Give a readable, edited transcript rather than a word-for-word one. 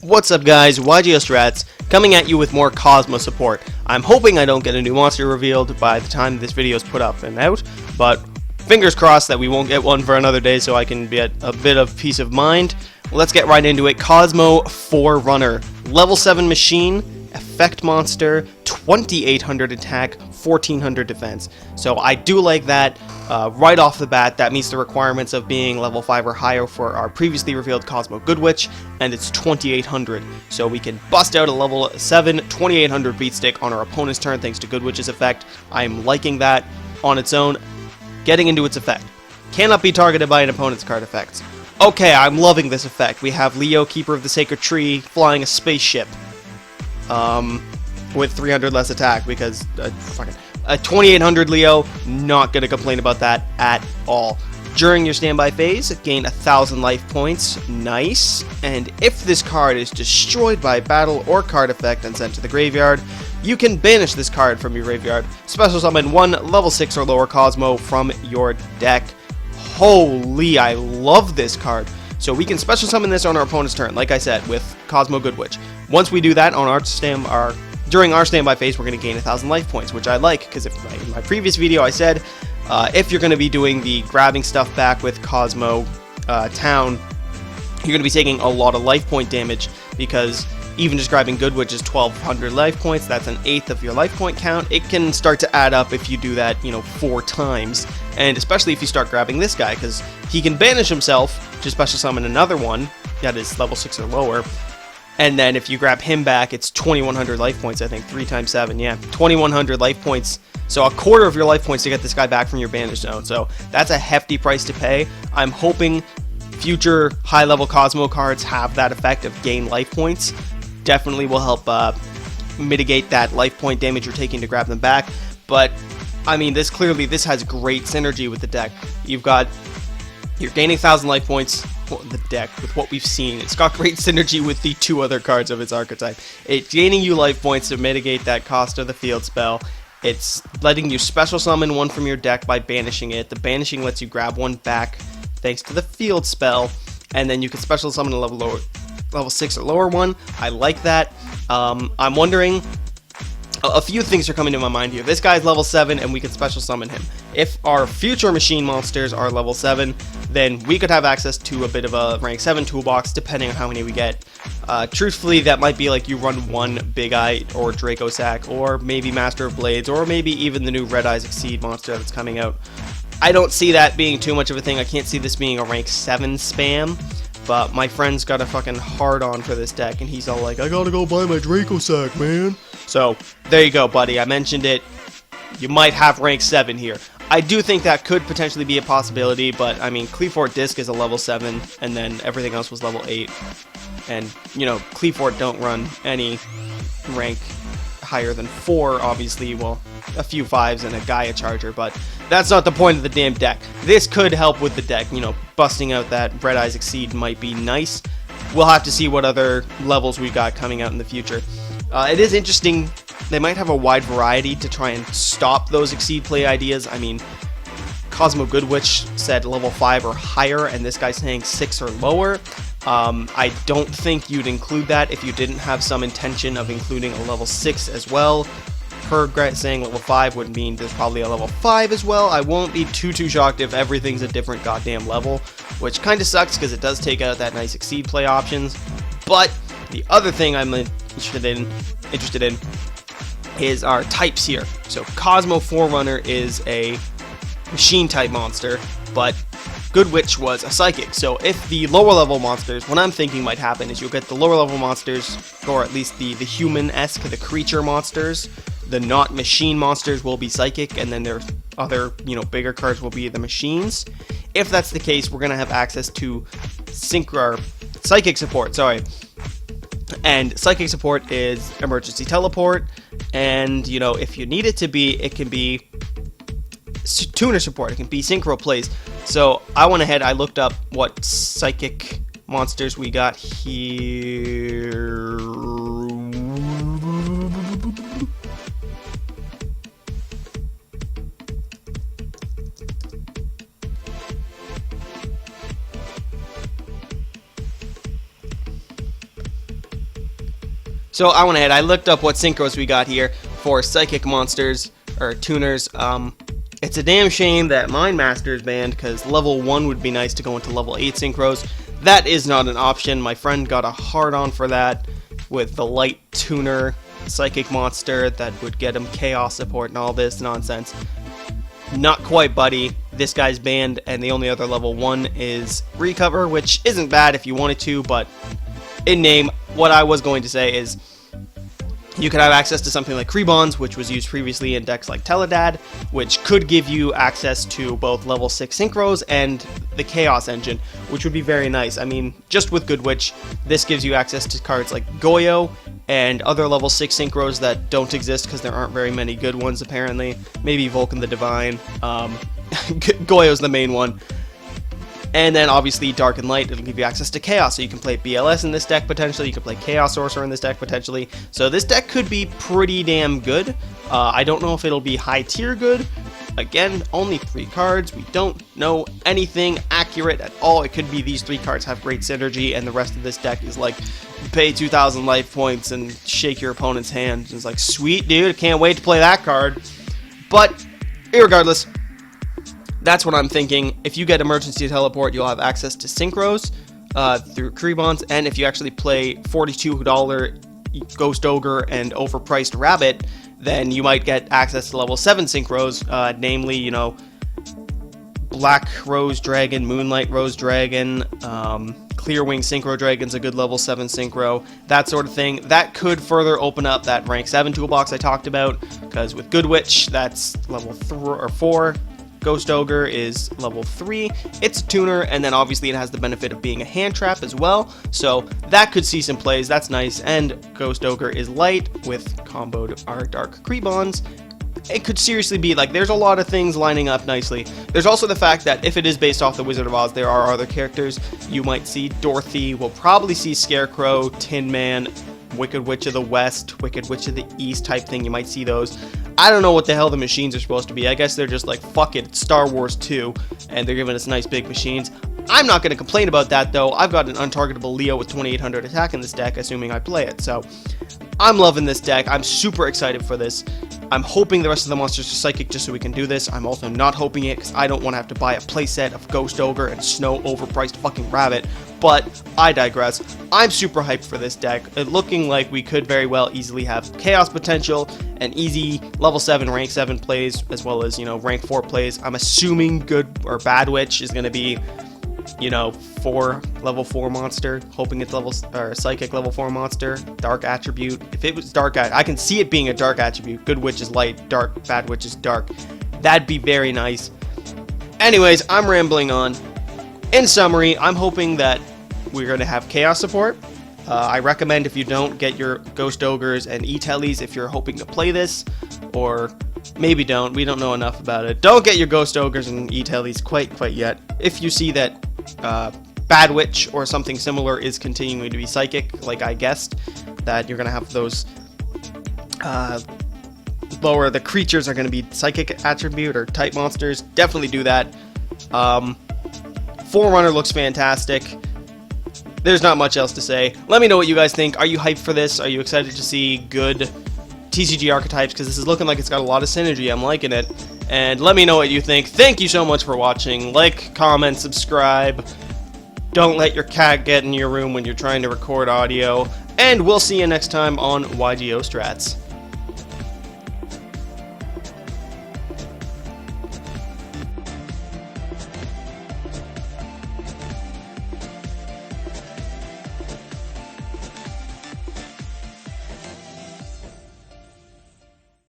What's up guys, YGS Rats coming at you with more Kozmo support. I'm hoping I don't get a new monster revealed by the time this video is put up and out, but fingers crossed that we won't get one for another day so I can get a bit of peace of mind. Let's get right into it. Kozmo Forerunner, level 7 machine, effect monster, 2800 attack, 1400 defense. So I do like that. Right off the bat, that meets the requirements of being level 5 or higher for our previously revealed Kozmo Goodwitch, and it's 2800. So we can bust out a level 7 2800 beat stick on our opponent's turn thanks to Goodwitch's effect. I'm liking that on its own. Getting into its effect. Cannot be targeted by an opponent's card effects. Okay, I'm loving this effect. We have Leo, Keeper of the Sacred Tree, flying a spaceship. With 300 less attack because a 2800 Leo, not gonna complain about that at all. During your standby phase, gain 1000 life points, nice. And if this card is destroyed by battle or card effect and sent to the graveyard, you can banish this card from your graveyard. Special summon one level 6 or lower Kozmo from your deck. Holy, I love this card. So we can special summon this on our opponent's turn, like I said, with Kozmo Goodwitch. Once we do that on during our standby phase, we're going to gain 1000 life points, which I like, because in my previous video I said, if you're going to be doing the grabbing stuff back with Kozmo Town, you're going to be taking a lot of life point damage, because even just grabbing Goodwitch is 1200 life points. That's an eighth of your life point count. It can start to add up if you do that, 4 times, and especially if you start grabbing this guy, because he can banish himself to special summon another one that is level 6 or lower. And then if you grab him back, it's 2100 life points, I think. 3 times 7, yeah. 2100 life points. So a quarter of your life points to get this guy back from your banish zone. So that's a hefty price to pay. I'm hoping future high-level Kozmo cards have that effect of gain life points. Definitely will help mitigate that life point damage you're taking to grab them back. But, I mean, this has great synergy with the deck. You're gaining 1000 life points. The deck, with what we've seen, it's got great synergy with the 2 other cards of its archetype. It's gaining you life points to mitigate that cost of the field spell. It's letting you special summon one from your deck by banishing it. The banishing lets you grab one back thanks to the field spell, and then you can special summon a level 6 or lower one. I like that. I'm wondering, a few things are coming to my mind here. This guy's level 7 and we can special summon him. If our future machine monsters are level 7, then we could have access to a bit of a rank 7 toolbox depending on how many we get. Truthfully, that might be like you run one Big Eye or Draco Sack, or maybe Master of Blades, or maybe even the new Red Eyes Exceed monster that's coming out. I don't see that being too much of a thing. I can't see this being a rank 7 spam. But my friend's got a fucking hard-on for this deck, and he's all like, I gotta go buy my Draco Sack, man. So, there you go, buddy. I mentioned it. You might have rank 7 here. I do think that could potentially be a possibility, but, I mean, Cleafort Disc is a level 7, and then everything else was level 8. And, Cleafort don't run any rank higher than 4, obviously. Well, a few 5s and a Gaia Charger, but that's not the point of the damn deck. This could help with the deck, busting out that Red Eyes Exceed might be nice. We'll have to see what other levels we got coming out in the future. It is interesting, they might have a wide variety to try and stop those Exceed play ideas. I mean, Kozmo Goodwitch said level 5 or higher, and this guy's saying 6 or lower. I don't think you'd include that if you didn't have some intention of including a level 6 as well. Her saying level 5 would mean there's probably a level 5 as well. I won't be too shocked if everything's a different goddamn level, which kind of sucks because it does take out that nice Exceed play options. But the other thing I'm interested in is our types here. So Kozmo Forerunner is a machine type monster, but Goodwitch was a psychic. So if the lower level monsters, what I'm thinking might happen is you'll get the lower level monsters, or at least the human-esque, the creature monsters. The not machine monsters will be psychic, and then their other, bigger cards will be the machines. If that's the case, we're gonna have access to psychic support, and psychic support is emergency teleport, and if you need it to be, it can be tuner support, it can be synchro plays. So I went ahead, I looked up what psychic monsters we got here. So I went ahead, I looked up what synchros we got here for psychic monsters, or tuners. It's a damn shame that Mind Master is banned, because level 1 would be nice to go into level 8 synchros. That is not an option. My friend got a hard-on for that with the light tuner psychic monster that would get him chaos support and all this nonsense. Not quite, buddy. This guy's banned, and the only other level 1 is Recover, which isn't bad if you wanted to, but in name, what I was going to say is you could have access to something like Krebons, which was used previously in decks like Teledad, which could give you access to both level 6 synchros and the Chaos Engine, which would be very nice. I mean, just with Good Witch, this gives you access to cards like Goyo and other level 6 synchros that don't exist because there aren't very many good ones, apparently. Maybe Vulcan the Divine. Goyo's the main one. And then obviously Dark and Light, it'll give you access to Chaos, so you can play BLS in this deck potentially, you can play Chaos Sorcerer in this deck potentially, so this deck could be pretty damn good. I don't know if it'll be high tier good. Again, only 3 cards, we don't know anything accurate at all. It could be these 3 cards have great synergy, and the rest of this deck is like, pay 2,000 life points and shake your opponent's hand. It's like, sweet dude, I can't wait to play that card. But, irregardless, that's what I'm thinking. If you get Emergency Teleport, you'll have access to Synchros through Krebons, and if you actually play $42 Ghost Ogre and overpriced Rabbit, then you might get access to level 7 Synchros, namely, you know, Black Rose Dragon, Moonlight Rose Dragon, Clearwing Synchro Dragon's a good level 7 Synchro, that sort of thing. That could further open up that rank 7 toolbox I talked about, because with Good Witch, that's level 4. Ghost Ogre is level 3, it's a tuner, and then obviously it has the benefit of being a hand trap as well, so that could see some plays, that's nice, and Ghost Ogre is light with comboed our Dark Krebons. It could seriously be, like, there's a lot of things lining up nicely. There's also the fact that if it is based off the Wizard of Oz, there are other characters. You might see Dorothy, we'll probably see Scarecrow, Tin Man, Wicked Witch of the West, Wicked Witch of the East type thing, you might see those. I don't know what the hell the machines are supposed to be. I guess they're just like, fuck it, it's Star Wars 2, and they're giving us nice big machines. I'm not going to complain about that, though. I've got an untargetable Leo with 2800 attack in this deck, assuming I play it, so I'm loving this deck. I'm super excited for this. I'm hoping the rest of the monsters are psychic just so we can do this. I'm also not hoping it because I don't want to have to buy a playset of Ghost Ogre and Snow overpriced fucking Rabbit, but I digress. I'm super hyped for this deck. It looking like we could very well easily have Chaos potential and easy level 7, rank 7 plays, as well as, you know, rank 4 plays. I'm assuming Good or Bad Witch is going to be, you know, level 4 monster, hoping it's psychic level 4 monster, dark attribute. If it was dark, I can see it being a dark attribute. Good Witch is light, Bad Witch is dark. That'd be very nice. Anyways, I'm rambling on. In summary, I'm hoping that we're going to have Chaos support. I recommend, if you don't, get your Ghost Ogres and E-Tellies if you're hoping to play this, or maybe don't. We don't know enough about it. Don't get your Ghost Ogres and E-Tellies quite yet. If you see that Bad Witch or something similar is continuing to be psychic, like I guessed, that you're going to have those the creatures are going to be psychic attribute or type monsters, definitely do that. Forerunner looks fantastic. There's not much else to say. Let me know what you guys think. Are you hyped for this? Are you excited to see good TCG archetypes? Because this is looking like it's got a lot of synergy. I'm liking it. And let me know what you think. Thank you so much for watching. Like, comment, subscribe. Don't let your cat get in your room when you're trying to record audio. And we'll see you next time on YGO Strats.